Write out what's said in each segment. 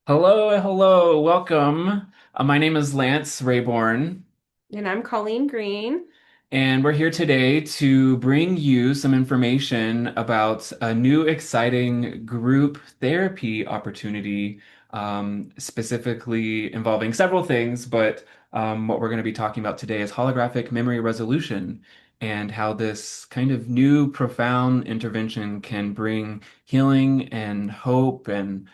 Hello, welcome. My name is Lance Rayborn, And I'm Colleen Green. and we're here today to bring you some information about a new exciting group therapy opportunity, specifically involving several things, but what we're going to be talking about today is holographic memory resolution and how this kind of new profound intervention can bring healing and hope and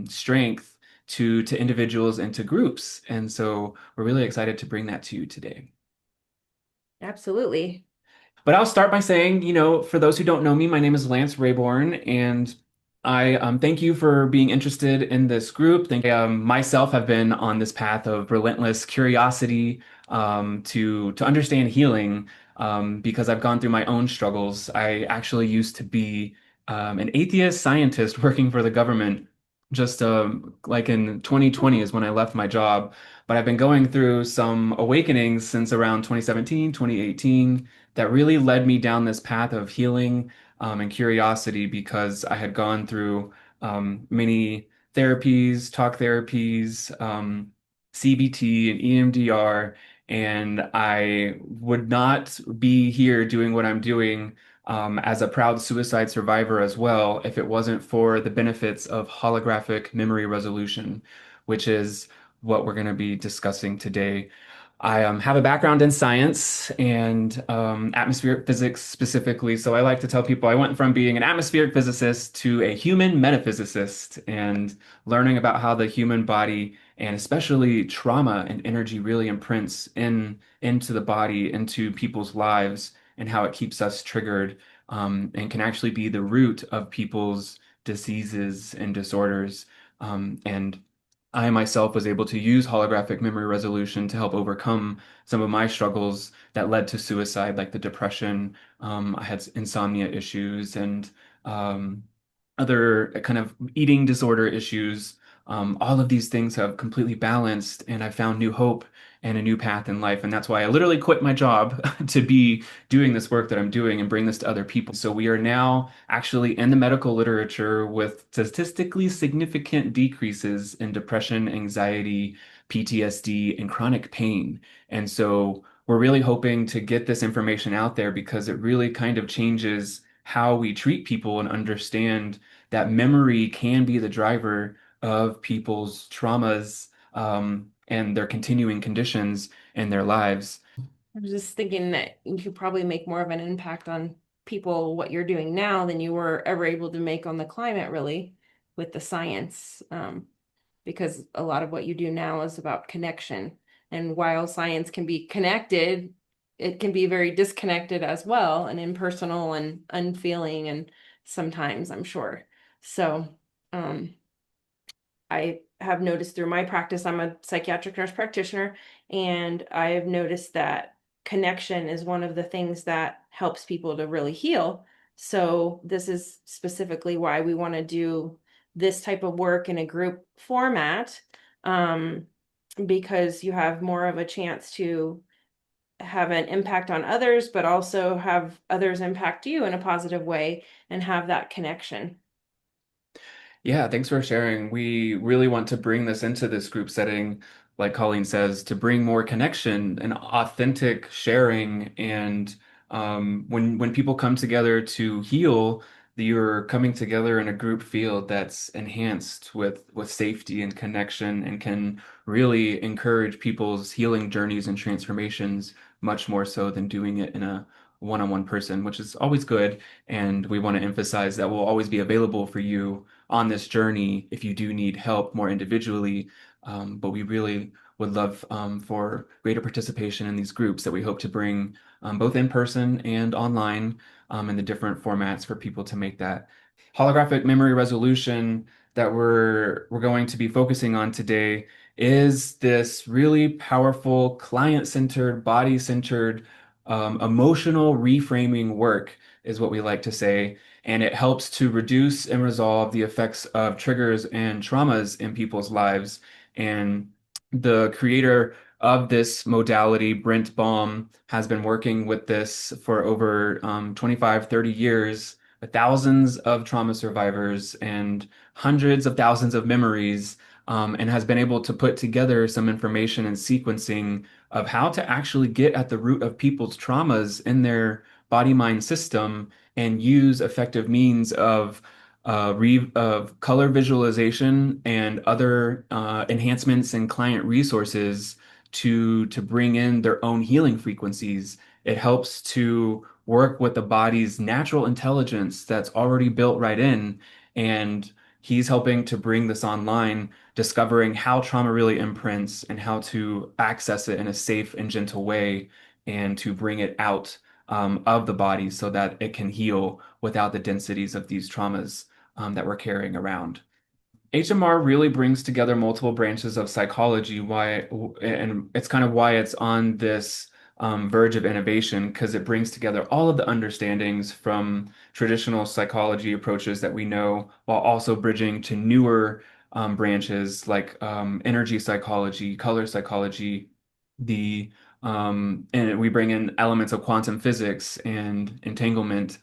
strength to individuals and to groups. And so we're really excited to bring that to you today. Absolutely. But I'll start by saying, for those who don't know me, my name is Lance Rayborn, and I thank you for being interested in this group. Myself have been on this path of relentless curiosity to understand healing because I've gone through my own struggles. I actually used to be an atheist scientist working for the government. Just like in 2020 is when I left my job, but I've been going through some awakenings since around 2017, 2018 that really led me down this path of healing and curiosity because I had gone through many therapies, talk therapies, CBT, and EMDR, and I would not be here doing what I'm doing as a proud suicide survivor as well if it wasn't for the benefits of holographic memory resolution, which is what we're going to be discussing today. I have a background in science and atmospheric physics specifically. So I like to tell people I went from being an atmospheric physicist to a human metaphysicist and learning about how the human body and especially trauma and energy really imprints into the body, into people's lives, and how it keeps us triggered and can actually be the root of people's diseases and disorders. And I myself was able to use holographic memory resolution to help overcome some of my struggles that led to suicide, like the depression. I had insomnia issues and um, other kind of eating disorder issues. All of these things have completely balanced, and I found new hope and a new path in life. And that's why I literally quit my job to be doing this work that I'm doing and bring this to other people. So we are now actually in the medical literature with statistically significant decreases in depression, anxiety, PTSD, and chronic pain. And so we're really hoping to get this information out there because it really kind of changes how we treat people and understand that memory can be the driver of people's traumas and their continuing conditions in their lives. I was just thinking that you could probably make more of an impact on people what you're doing now than you were ever able to make on the climate, really, with the science. Because a lot of what you do now is about connection. And while science can be connected, it can be very disconnected as well and impersonal and unfeeling and sometimes, I'm sure. So, um, I have noticed through my practice, I'm a psychiatric nurse practitioner, and I have noticed that connection is one of the things that helps people to really heal. So, this is specifically why we want to do this type of work in a group format, um, because you have more of a chance to have an impact on others, but also have others impact you in a positive way and have that connection. Yeah, thanks for sharing. We really want to bring this into this group setting, like Colleen says, to bring more connection and authentic sharing. And when people come together to heal, you're coming together in a group field that's enhanced with safety and connection and can really encourage people's healing journeys and transformations much more so than doing it in a one-on-one person, which is always good. And we want to emphasize that we'll always be available for you on this journey if you do need help more individually. But we really would love for greater participation in these groups that we hope to bring both in person and online in the different formats for people to make that holographic memory resolution that we're going to be focusing on today is this really powerful client-centered, body-centered, emotional reframing work is what we like to say, and it helps to reduce and resolve the effects of triggers and traumas in people's lives. And the creator of this modality, Brent Baum, has been working with this for over 25, 30 years. thousands of trauma survivors and hundreds of thousands of memories, and has been able to put together some information and sequencing of how to actually get at the root of people's traumas in their body-mind system and use effective means of color visualization and other enhancements in client resources to bring in their own healing frequencies. It helps to work with the body's natural intelligence that's already built right in, and he's helping to bring this online, discovering how trauma really imprints and how to access it in a safe and gentle way, and to bring it out of the body so that it can heal without the densities of these traumas that we're carrying around. HMR really brings together multiple branches of psychology, and it's kind of why it's on this verge of innovation, because it brings together all of the understandings from traditional psychology approaches that we know, while also bridging to newer branches like energy psychology, color psychology, and we bring in elements of quantum physics and entanglement,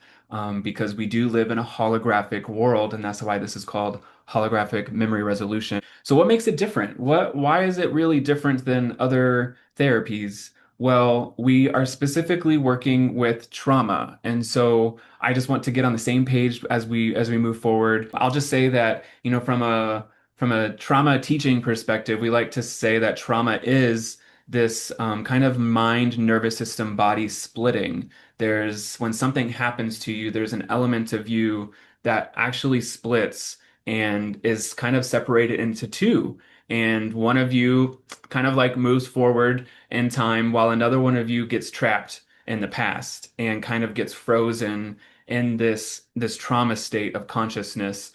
because we do live in a holographic world, and that's why this is called holographic memory resolution. So what makes it different? Why is it really different than other therapies? Well, we are specifically working with trauma. And so I just want to get on the same page as we move forward. I'll just say that, from a trauma teaching perspective, we like to say that trauma is this kind of mind nervous system body splitting. There's when something happens to you, there's an element of you that actually splits and is kind of separated into two. And one of you kind of like moves forward in time while another one of you gets trapped in the past and kind of gets frozen in this trauma state of consciousness.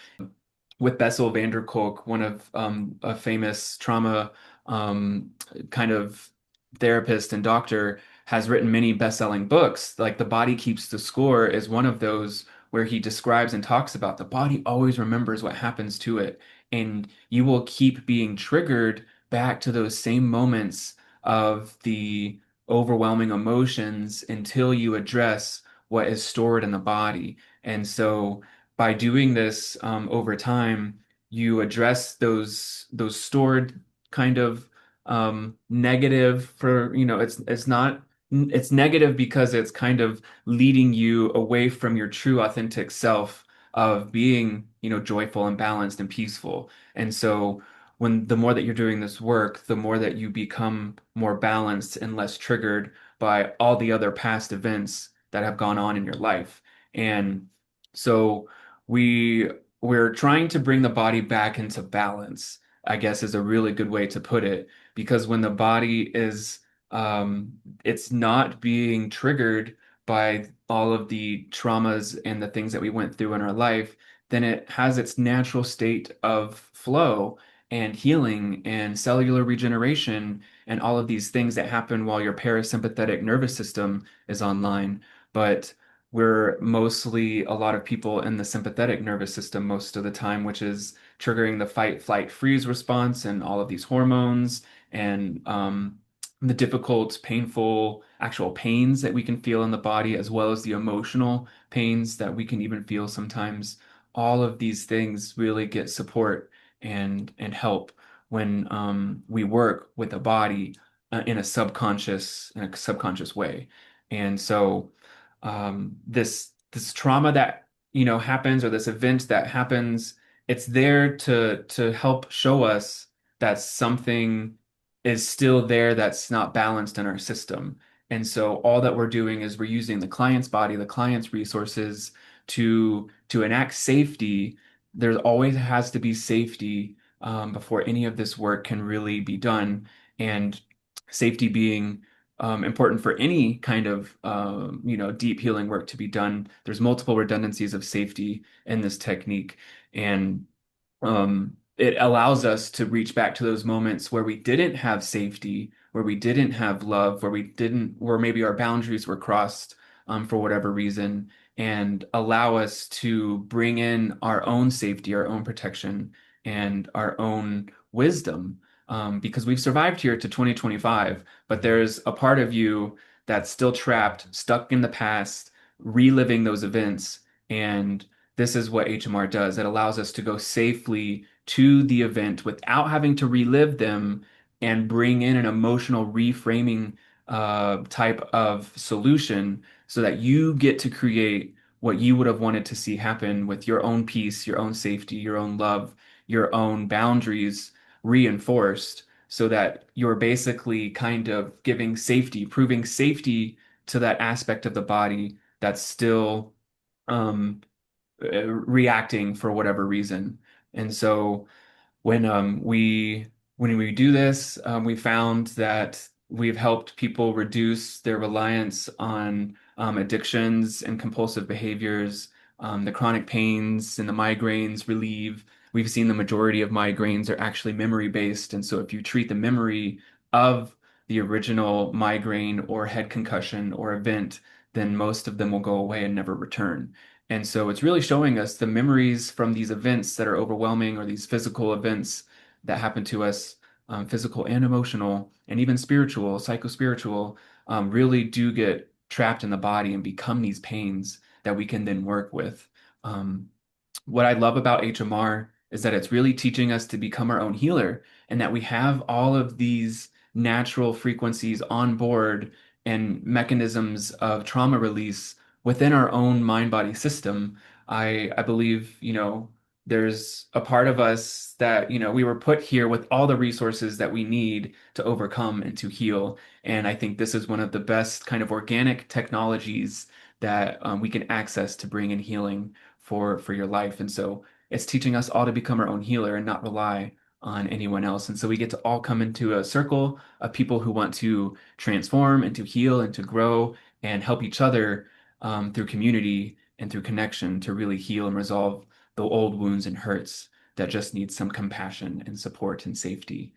With Bessel van der Kolk, one of a famous trauma um, kind of therapist and doctor, has written many best-selling books. Like The Body Keeps the Score is one of those where he describes and talks about the body always remembers what happens to it, and you will keep being triggered back to those same moments of the overwhelming emotions until you address what is stored in the body. And so by doing this over time, you address those stored kind of negative for, it's not it's negative because it's kind of leading you away from your true authentic self of being, joyful and balanced and peaceful. And so when the more that you're doing this work, the more that you become more balanced and less triggered by all the other past events that have gone on in your life. And so we we're trying to bring the body back into balance, I guess is a really good way to put it, because when the body is it's not being triggered by all of the traumas and the things that we went through in our life, then it has its natural state of flow and healing and cellular regeneration and all of these things that happen while your parasympathetic nervous system is online. But we're mostly a lot of people in the sympathetic nervous system most of the time, which is triggering the fight, flight, freeze response and all of these hormones and the difficult, painful, actual pains that we can feel in the body, as well as the emotional pains that we can even feel sometimes. All of these things really get support and help when we work with the body in a subconscious way. And so this trauma that happens, or this event that happens, it's there to help show us that something is still there that's not balanced in our system. And so all that we're doing is we're using the client's body, the client's resources to enact safety. There always has to be safety before any of this work can really be done. And safety being important for any kind of deep healing work to be done. There's multiple redundancies of safety in this technique, and it allows us to reach back to those moments where we didn't have safety, where we didn't have love, where maybe our boundaries were crossed for whatever reason, and allow us to bring in our own safety, our own protection, and our own wisdom. Because we've survived here to 2025, but there's a part of you that's still trapped, stuck in the past, reliving those events. And this is what HMR does. It allows us to go safely to the event without having to relive them and bring in an emotional reframing type of solution so that you get to create what you would have wanted to see happen with your own peace, your own safety, your own love, your own boundaries reinforced so that you're basically kind of giving safety, proving safety to that aspect of the body that's still um, reacting for whatever reason. And so when we do this, we found that we've helped people reduce their reliance on addictions and compulsive behaviors. The chronic pains and the migraines relieve. We've seen the majority of migraines are actually memory based, and so if you treat the memory of the original migraine or head concussion or event, then most of them will go away and never return. And so it's really showing us the memories from these events that are overwhelming or these physical events that happen to us, physical and emotional, and even spiritual, psychospiritual, really do get trapped in the body and become these pains that we can then work with. Um, what I love about HMR is that it's really teaching us to become our own healer and that we have all of these natural frequencies on board and mechanisms of trauma release within our own mind body system. I believe, there's a part of us that, we were put here with all the resources that we need to overcome and to heal. And I think this is one of the best kind of organic technologies that we can access to bring in healing for your life. And so it's teaching us all to become our own healer and not rely on anyone else. And so we get to all come into a circle of people who want to transform and to heal and to grow and help each other through community and through connection to really heal and resolve the old wounds and hurts that just need some compassion and support and safety.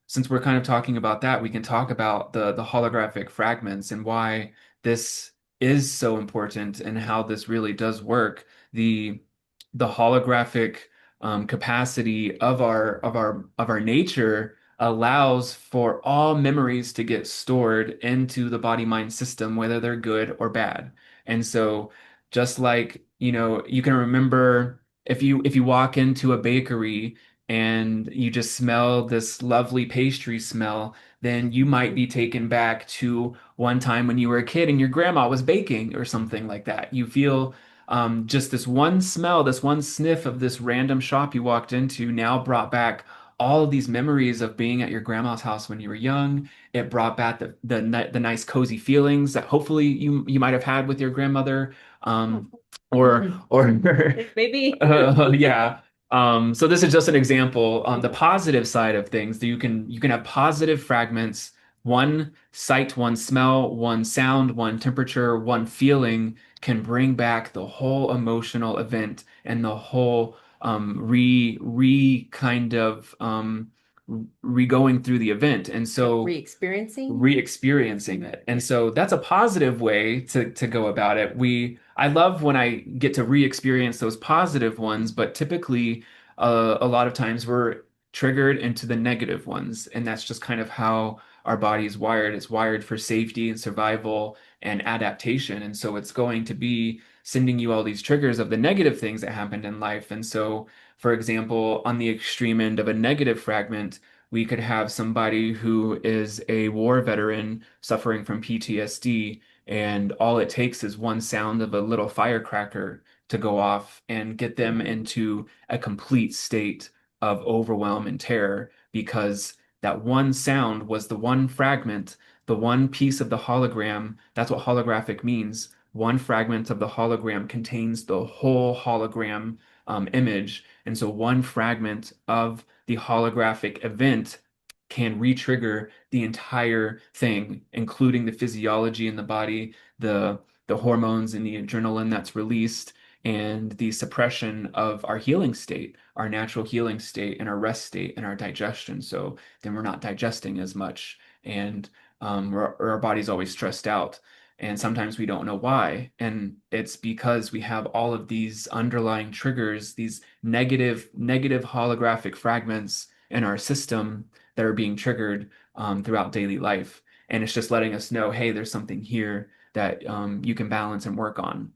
Since we're kind of talking about that, we can talk about the holographic fragments and why this is so important and how this really does work. The holographic capacity of our nature allows for all memories to get stored into the body mind system, whether they're good or bad. And so, just like you can remember if you walk into a bakery and you just smell this lovely pastry smell, then you might be taken back to one time when you were a kid and your grandma was baking or something like that. You feel just this one smell, this one sniff of this random shop you walked into now brought back all of these memories of being at your grandma's house when you were young. It brought back the nice cozy feelings that hopefully you might have had with your grandmother. Um, or Maybe. yeah. So this is just an example on the positive side of things that you can have positive fragments, one sight, one smell, one sound, one temperature, one feeling can bring back the whole emotional event and the whole re kind of re going through the event. And Yep, so re-experiencing. re-experiencing it. And so that's a positive way to go about it. I love when I get to re-experience those positive ones, but typically a lot of times we're triggered into the negative ones, and that's just kind of how our body is wired. It's wired for safety and survival and adaptation, and so it's going to be sending you all these triggers of the negative things that happened in life. And so, for example, on the extreme end of a negative fragment, we could have somebody who is a war veteran suffering from PTSD, and all it takes is one sound of a little firecracker to go off and get them Mhm. into a complete state of overwhelm and terror because that one sound was the one fragment, the one piece of the hologram. That's what holographic means. One fragment of the hologram contains the whole hologram image. And so one fragment of the holographic event can re-trigger the entire thing, including the physiology in the body, the hormones and the adrenaline that's released, and the suppression of our healing state, our natural healing state, and our rest state, and our digestion. So then we're not digesting as much, and our body's always stressed out. And sometimes we don't know why. And it's because we have all of these underlying triggers, these negative holographic fragments in our system that are being triggered throughout daily life. And it's just letting us know, hey, there's something here that you can balance and work on.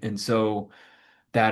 And so that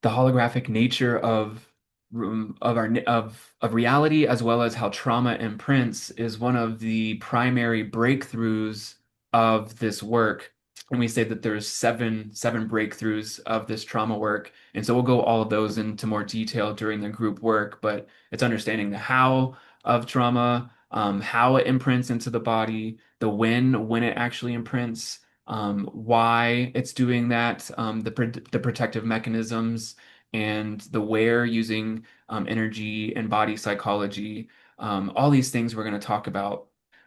the holographic nature of reality, as well as how trauma imprints, is one of the primary breakthroughs of this work. And we say that there's seven breakthroughs of this trauma work. And so we'll go all of those into more detail during the group work, but it's understanding the how of trauma, how it imprints into the body, the when it actually imprints, why it's doing that, the protective mechanisms, and the where using energy and body psychology. All these things we're going to talk about.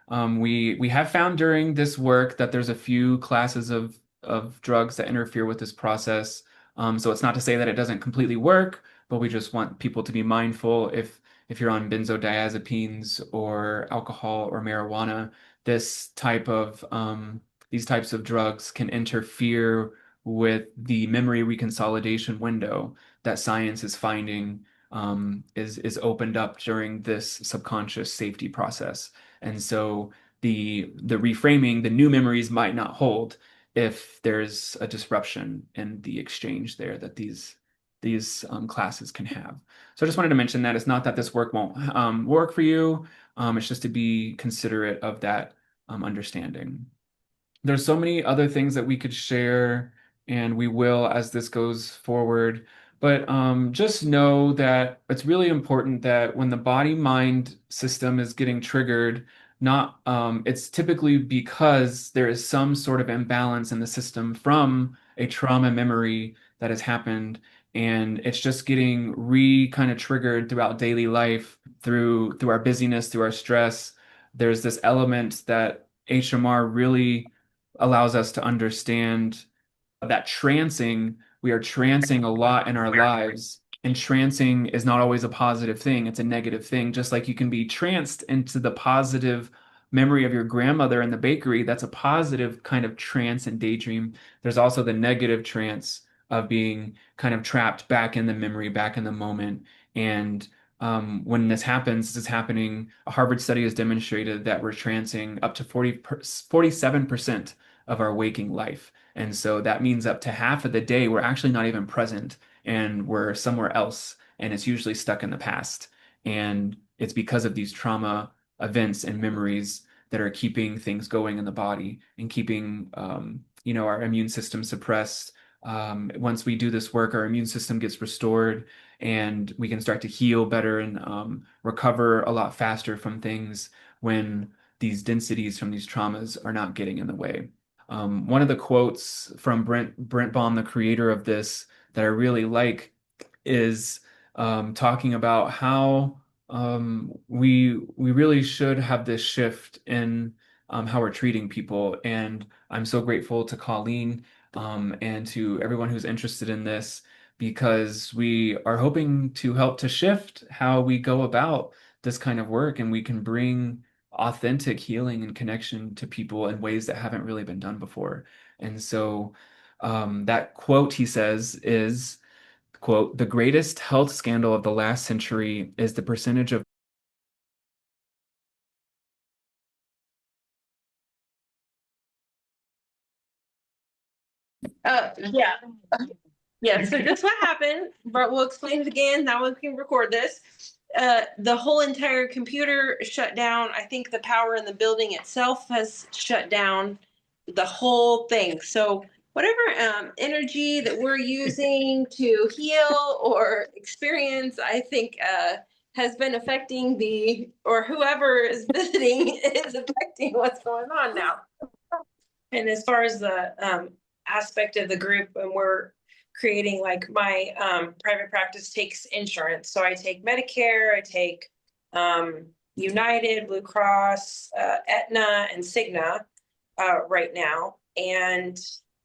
We have found during this work that there's a few classes of drugs that interfere with this process. So it's not to say that it doesn't completely work, but we just want people to be mindful if you're on benzodiazepines or alcohol or marijuana, this type of these types of drugs can interfere with the memory reconsolidation window that science is finding is opened up during this subconscious safety process. And so the reframing, the new memories might not hold if there's a disruption in the exchange there that these classes can have. So I just wanted to mention that it's not that this work won't work for you. It's just to be considerate of that understanding. There's so many other things that we could share, and we will as this goes forward. But just know that it's really important that when the body-mind system is getting triggered, not it's typically because there is some sort of imbalance in the system from a trauma memory that has happened, and it's just getting re kind of triggered throughout daily life through our busyness, through our stress. There's this element that HMR really allows us to understand that trancing, we are trancing a lot in our lives. And trancing is not always a positive thing, it's a negative thing. Just like you can be tranced into the positive memory of your grandmother in the bakery, that's a positive kind of trance and daydream. There's also the negative trance of being kind of trapped back in the memory, back in the moment. And when this happens, this is happening. A Harvard study has demonstrated that we're trancing up to 47% of our waking life. And so that means up to half of the day, we're actually not even present and we're somewhere else. And it's usually stuck in the past. And it's because of these trauma events and memories that are keeping things going in the body and keeping, our immune system suppressed. Once we do this work, our immune system gets restored and we can start to heal better and recover a lot faster from things when these densities from these traumas are not getting in the way. One of the quotes from Brent Baum, the creator of this, that I really like is talking about how we really should have this shift in how we're treating people. And I'm so grateful to Colleen and to everyone who's interested in this because we are hoping to help to shift how we go about this kind of work and we can bring authentic healing and connection to people in ways that haven't really been done before. And so that quote he says is, quote, "The greatest health scandal of the last century is the percentage of." Yeah. Yeah, so just what happened, but we'll explain it again. Now we can record this. The whole entire computer shut down. I think the power in the building itself has shut down the whole thing. So whatever energy that we're using to heal or experience, I think has been affecting the, or whoever is visiting is affecting what's going on now. And as far as the aspect of the group, and we're creating, like, my private practice takes insurance. So I take Medicare, I take United, Blue Cross, Aetna, and Cigna right now. And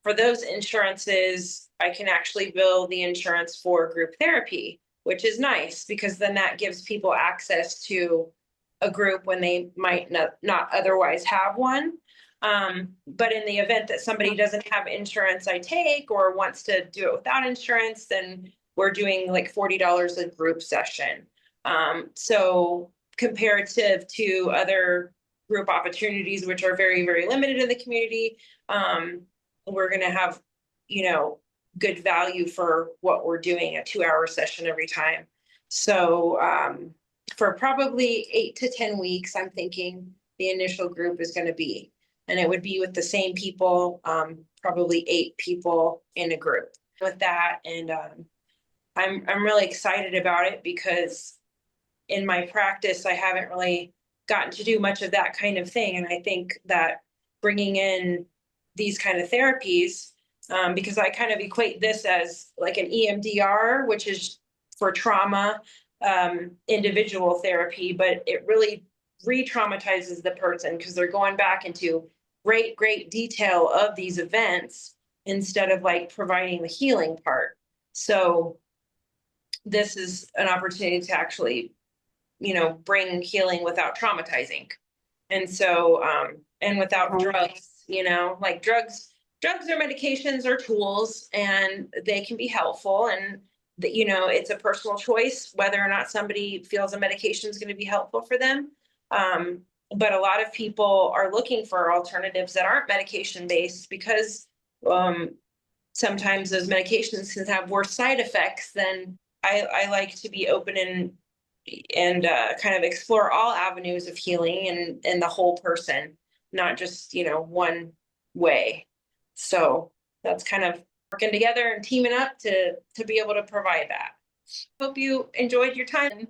for those insurances, I can actually bill the insurance for group therapy, which is nice because then that gives people access to a group when they might not otherwise have one. But in the event that somebody doesn't have insurance I take or wants to do it without insurance, then we're doing like $40 a group session. So comparative to other group opportunities, which are very, very limited in the community, we're going to have, you know, good value for what we're doing, a 2 hour session every time. So for probably 8 to 10 weeks, I'm thinking the initial group is going to be, and it would be with the same people, probably 8 people in a group with that. And I'm really excited about it because in my practice, I haven't really gotten to do much of that kind of thing. And I think that bringing in these kind of therapies, because I kind of equate this as like an EMDR, which is for trauma, individual therapy, but it really re-traumatizes the person because they're going back into great detail of these events instead of like providing the healing part. So this is an opportunity to actually, bring healing without traumatizing. And so, and without drugs, like drugs or medications or tools, and they can be helpful. And it's a personal choice whether or not somebody feels a medication is going to be helpful for them. But a lot of people are looking for alternatives that aren't medication based because um, sometimes those medications can have worse side effects than I like to be open and kind of explore all avenues of healing and the whole person, not just one way. So that's kind of working together and teaming up to be able to provide that. Hope you enjoyed your time.